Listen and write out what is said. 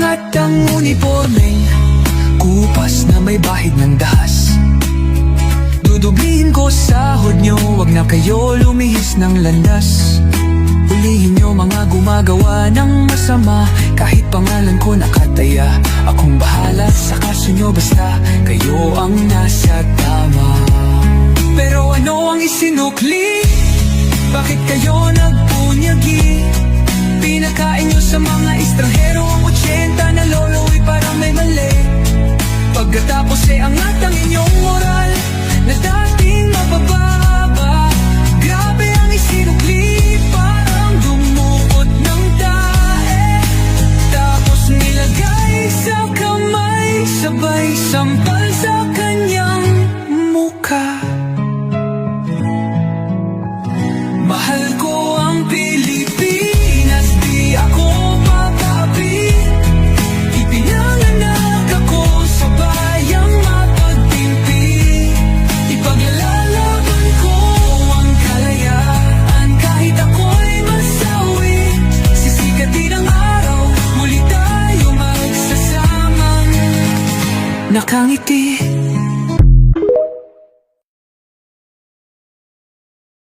Angat ang uniformeng kupas na may bahid ng dahas. Dudublihin ko sahod nyo, wag na kayo lumihis ng landas. Hulihin nyo mga gumagawa ng masama, kahit pangalan ko nakataya. Akong bahala sa kaso nyo, basta kayo ang nasa tama. Pero ano ang isinukli? Bakit kayo nagpunyagi? Pinakain nyo sa mga estranghero ang 80 na lolo'y parang may mali. Pagkatapos angat ang inyong moral na dating mabababa. Grabe ang isinukli, parang dumukot ng tae. Tapos nilagay sa kamay, sabay sampal sa kanyang mukha. Mahal ko ang Pilipinas, di ako papapi. Ipinanganak ako sa bayang mapagtimpi. Ipaglalaban ko ang kalayaan, kahit ako'y masawi. Sisikatin ang araw, muli tayo magsasamang nakangiti.